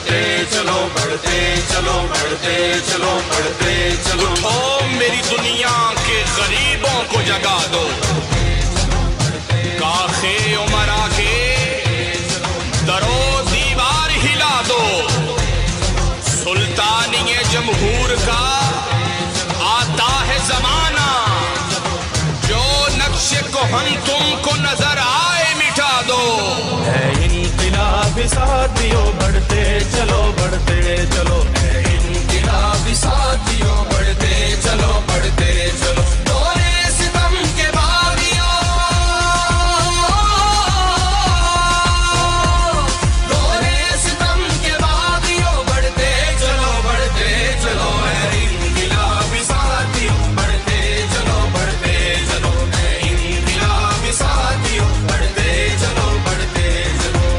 बढ़ते चलो बढ़ते चलो बढ़ते चलो बढ़ते चलो। उठो मेरी दुनिया के गरीबों को जगा दो, काखे उमरा के दरो दीवार हिला दो। सुल्तानी जमहूर का आता है जमाना, जो नक्शे को हम तुमको नजर आए मिटा दो। है इनकलाबी साथियों बढ़ते चलो बढ़ते चलो, है इनकलाबी साथियों बढ़ते चलो बढ़ते चलो। दौरे सितम के बागियों, दौरे सितम के बागियों बढ़ते चलो बढ़ते चलो, है इनकलाबी साथियों बढ़ते चलो बढ़ते चलो, है इनकलाबी साथियों बढ़ते चलो बढ़ते चलो।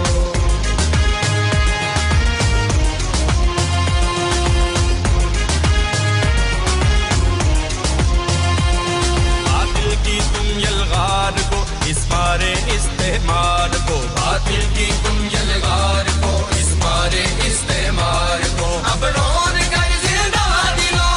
बातिल की तुम यलगार को इस मारे इस्तेमाल को, बातिल की तुम यलगार को इस मारे इस्तेमाल को। अब रोन कर जिंदा दिलो,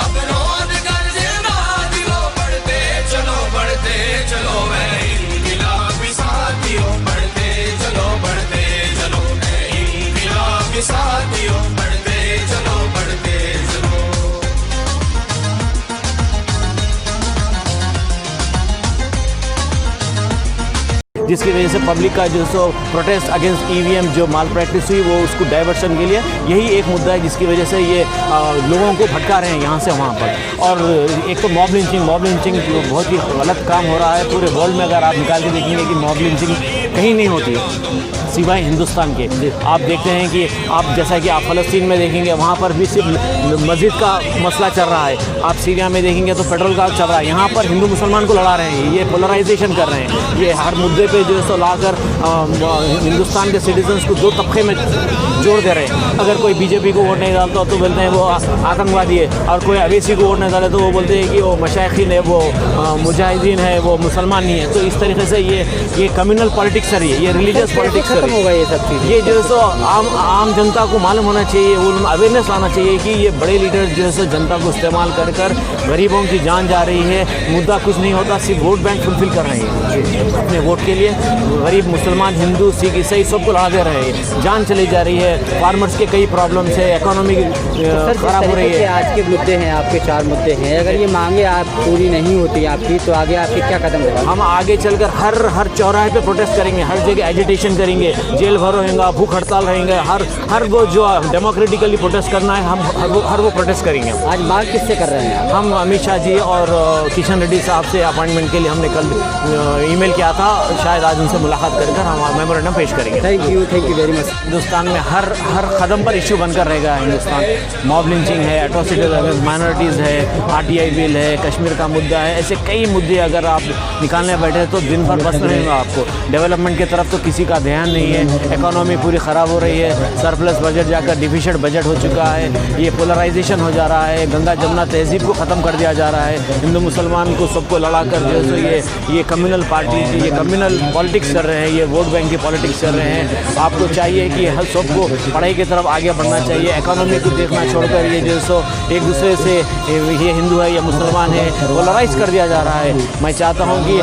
अब रोन कर जिंदा दिलो, बढ़ते चलो बढ़ते चलो, मैं इनकलाबी साथियों बढ़ते चलो बढ़ते चलो, मैं इनकलाबी साथियों बढ़ते चलो बढ़ते चलो। जिसकी वजह से पब्लिक का जो सो प्रोटेस्ट अगेंस्ट ईवीएम जो माल प्रैक्टिस हुई वो उसको डाइवर्शन के लिए यही एक मुद्दा है, जिसकी वजह से ये लोगों को भटका रहे हैं यहाँ से वहाँ पर। और एक तो मॉब लिंचिंग बहुत ही गलत काम हो रहा है पूरे वर्ल्ड में। अगर आप निकाल के देखेंगे कि मॉब लिंचिंग कहीं नहीं होती सिवाय हिंदुस्तान के। आप देखते हैं कि आप जैसा कि आप फ़लस्तीन में देखेंगे वहाँ पर भी सिर्फ मस्जिद का मसला चल रहा है, आप सीरिया में देखेंगे तो पेट्रोल का चल रहा है। यहाँ पर हिंदू मुसलमान को लड़ा रहे हैं, ये पोलराइजेशन कर रहे हैं, ये हर मुद्दे पे जो है सो लाकर हिंदुस्तान के सिटीजन्स को दो तबके में जोड़ दे रहे हैं। अगर कोई बीजेपी को वोट नहीं डालता तो बोलते हैं वो आतंकवादी है, और कोई अवैसी को वोट नहीं डाले तो वो बोलते हैं कि वो मशाइखीन है, वो मुजाहिदीन है, वो मुसलमान नहीं है। तो इस तरीके से ये कम्युनल पॉलिटिक्स है, ये रिलीजियस पॉलिटिक्स खत्म होगा। ये सब चीज़ ये जो है सो आम जनता को मालूम होना चाहिए, उनमें अवेयरनेस आना चाहिए कि ये बड़े लीडर जो है सो जनता को इस्तेमाल कर कर गरीबों की जान जा रही है। मुद्दा कुछ नहीं होता, सिर्फ वोट बैंक फुलफिल कर रहे हैं अपने वोट के लिए। गरीब मुसलमान, हिंदू, सिख, ईसाई सबको लड़ा दे रहे हैं, जान चली जा रही है। फार्मर्स के कई प्रॉब्लम्स है, इकोनॉमी खराब हो रही है। आज के मुद्दे हैं, आपके 4 मुद्दे हैं, अगर ये मांगे आप पूरी नहीं होती आपकी तो आगे आपके क्या कदम रहेगा? हम आगे चलकर हर चौराहे पे प्रोटेस्ट करेंगे, हर जगह एजिटेशन करेंगे, जेल भर रहेंगे, भूख हड़ताल रहेंगे। हर वो जो डेमोक्रेटिकली प्रोटेस्ट करना है हम हर वो प्रोटेस्ट करेंगे। आज मांग किससे कर रहे हैं? हम अमित शाह जी और किशन रेड्डी साहब से अपॉइंटमेंट के लिए हमने कल ईमेल किया था, शायद आज उनसे मुलाकात कर हम मेमोरेंडम पेश करेंगे। Thank you very much. Hindustan में हर कदम पर इश्यू बनकर रहेगा हिंदुस्तान। मॉब लिंचिंग है, एट्रोसिटीज अगेंस्ट माइनॉरिटीज़ है, RTI बिल है, कश्मीर का मुद्दा है, ऐसे कई मुद्दे अगर आप निकालने बैठे तो दिन भर बस रहेगा आपको। डेवलपमेंट की तरफ तो किसी का ध्यान नहीं है, इकोनॉमी पूरी ख़राब हो रही है, सरप्लस बजट जाकर डिफिशिट बजट हो चुका है, ये पोलराइजेशन हो जा रहा है, गंगा जमुना तहजीब को ख़त्म कर दिया जा रहा है, हिंदू मुसलमान को सबको लड़ा कर जो है ये कम्युनल पार्टी, ये कम्युनल पॉलिटिक्स कर रहे हैं, ये वोट बैंक की पॉलिटिक्स कर रहे हैं। आपको चाहिए कि हर सबको पढ़ाई की तरफ आगे बढ़ना चाहिए, इकोनॉमी को देखना छोड़कर ये जो सो एक दूसरे से ये हिंदू है या मुसलमान है पोलराइज कर दिया जा रहा है। मैं चाहता हूँ कि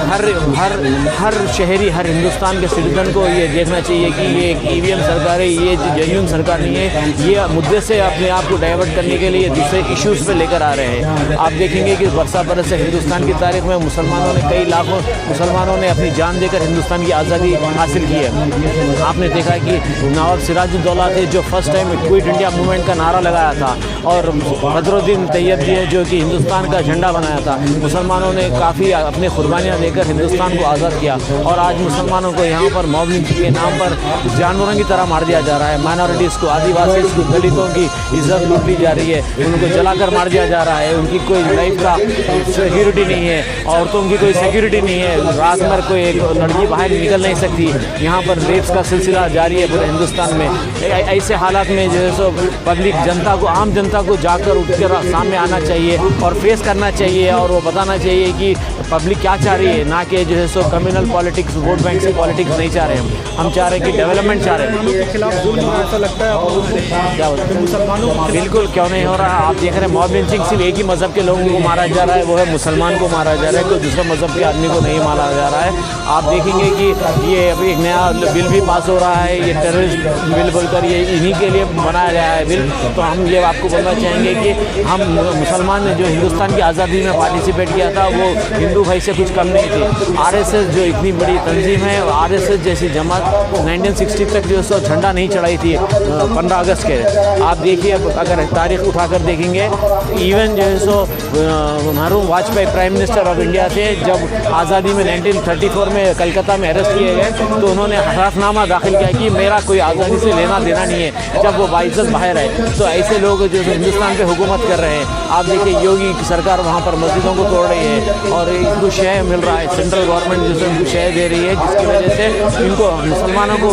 हर शहरी, हर हिंदुस्तान के सिटीजन को ये देखना चाहिए कि ये एक EVM सरकार है, ये जेन्युइन सरकार नहीं है, ये मुद्दे से अपने आप को डाइवर्ट करने के लिए दूसरे इश्यूज़ पे लेकर आ रहे हैं। आप देखेंगे कि बरसा बरस से हिंदुस्तान की तारीख में मुसलमानों ने, कई लाखों मुसलमानों ने अपनी जान देकर हिंदुस्तान की आज़ादी हासिल की है। आपने देखा कि नवाब सिराजुद्दौला थे जो first time quit India movement का नारा लगाया था, और बदरुद्दीन तैयब जी जो कि हिंदुस्तान का झंडा बनाया था। मुसलमानों ने काफ़ी अपनी कुर्बानियाँ देकर हिंदुस्तान को आज़ाद किया, और आज मुसलमानों को यहाँ पर मॉब लिंचिंग के नाम पर जानवरों की तरह मार दिया जा रहा है। माइनॉरिटीज़ को, आदिवासी को, दलितों की इज्जत लूट ली जा रही है, उनको जलाकर मार दिया जा रहा है, उनकी कोई लाइफ का सिक्योरिटी नहीं है, औरतों की कोई सिक्योरिटी नहीं है, रात में कोई एक लड़की बाहर निकल नहीं सकती। यहाँ पर रेप्स का सिलसिला जारी है पूरे हिंदुस्तान में। ऐसे हालात में जो है सो पब्लिक जनता को, आम जनता को जाकर उठकर सामने आना चाहिए और फेस करना चाहिए और वो बताना चाहिए कि पब्लिक क्या चाह रही है, ना कि जो है सो कम्युनल पॉलिटिक्स, वोट बैंक से पॉलिटिक्स नहीं चाह रहे हम चाह रहे हैं कि डेवलपमेंट चाह रहे हैं। खिलाफ जुल्म ऐसा लगता है आपको क्या बोलते हैं? मुसलमानों को बिल्कुल क्यों नहीं हो रहा। आप देख रहे हैं मॉब लिंचिंग सिर्फ एक ही मज़हब के लोगों को मारा जा रहा है, वो है मुसलमान को मारा जा रहा है, कोई दूसरे मज़हब के आदमी को नहीं मारा जा रहा है। आप देखेंगे कि ये अभी एक नया बिल भी पास हो रहा है, ये टेररिस्ट बिल बोलकर, ये इन्हीं के लिए बनाया गया है बिल। तो हम ये आपको बोलना चाहेंगे कि हम मुसलमान ने जो हिंदुस्तान की आज़ादी में पार्टिसिपेट किया था वो हिंदू भाई से कुछ कम नहीं थी। आरएसएस जो इतनी बड़ी तंजीम है, आरएसएस जैसी जमात 1960 तक जो सो झंडा नहीं चढ़ाई थी 15 अगस्त के। आप देखिए, अगर तारीख उठाकर देखेंगे, इवन जो है सो मरहूम Vajpayee prime minister of India थे, जब आज़ादी में 1934 में कलकत्ता में अरेस्ट किए गए तो उन्होंने हलफनामा दाखिल किया कि मेरा कोई आज़ादी से लेना देना नहीं है, जब वो बाइज्जत बाहर आए। तो ऐसे लोग जो हिंदुस्तान पे हुकूमत कर रहे हैं, आप देखिए योगी की सरकार वहाँ पर मस्जिदों को तोड़ रही है और इनको शय मिल रहा है, सेंट्रल गवर्नमेंट जो है उनको शय दे रही है, जिसकी वजह से इनको मुसलमानों को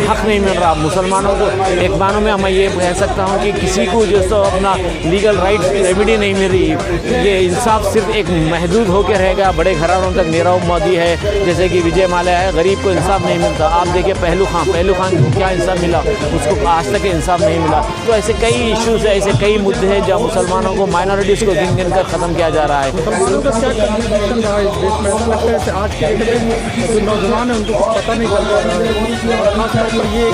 हक नहीं मिल रहा। मुसलमानों को एक मानों में मैं ये कह सकता हूँ कि किसी को जो सो अपना लीगल राइट रेमेडी नहीं मिल रही। ये इंसाफ सिर्फ एक महदूद होकर रहेगा, बड़े घरानों तक। नीरव मोदी है, जैसे कि विजय माल्या है, गरीब को इंसाफ नहीं मिलता। आप देखिए पहलू खान को क्या इंसाफ मिला, उसको आज तक इंसाफ नहीं मिला। तो ऐसे कई इश्यूज़ है, ऐसे कई मुद्दे हैं जहाँ मुसलमानों को, माइनॉरिटीज़ को गिन गिन कर ख़त्म किया जा रहा है। मुसलमानों का क्या कंट्रीब्यूशन रहा है इस देश में? ऐसा लगता है आज के डेट में जो नौजवान है उनको कुछ पता नहीं चल रहा है, और खासतौर पर ये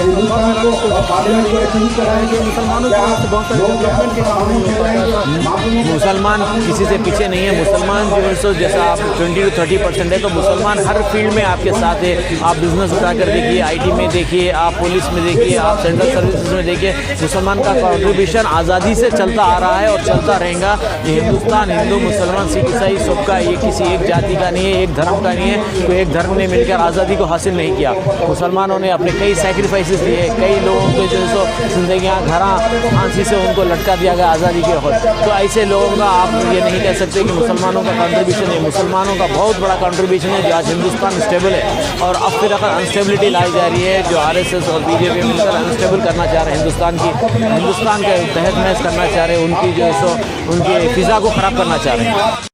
मुसलमानों की वजह से बहुत सारे डेवलपमेंट के काम नहीं हो पाया। मुसलमान किसी से पीछे नहीं है। मुसलमान जो है सो जैसा आप 20 to 30% है, तो मुसलमान हर फील्ड में आपके साथ है। आप बिजनेस उठाकर देखिए, IT में देखिए, आप पुलिस में देखिए, आप सेंट्रल सर्विसेज में देखिए, मुसलमान का कंट्रीब्यूशन आज़ादी से चलता आ रहा है और चलता रहेगा। ये हिंदुस्तान हिंदू, मुसलमान, सिख, ईसाई सबका, ये किसी एक जाति का नहीं है, एक धर्म का नहीं है। कोई एक धर्म ने मिलकर आज़ादी को हासिल नहीं किया। मुसलमानों ने अपने कई सैक्रिफाइसेस दिए, कई लोगों के जो है सो जिंदगियाँ घरा फांसी से उनको लटका दिया गया आज़ादी के वक्त। तो ऐसे लोगों का आप ये नहीं कह सकते कि मुसलमानों का कंट्रीब्यूशन है। मुसलमानों का बहुत बड़ा कंट्रीब्यूशन है जो आज हिंदुस्तान स्टेबल है। और अब फिर अगर अनस्टेबिलिटी लाई जा रही है, जो RSS और BJP मिलकर अनस्टेबल करना चाह रहे हैं हिंदुस्तान के तहत महज करना चाह रहे हैं, उनकी जो है सो उनकी फ़िज़ा को ख़राब करना चाह रहे हैं।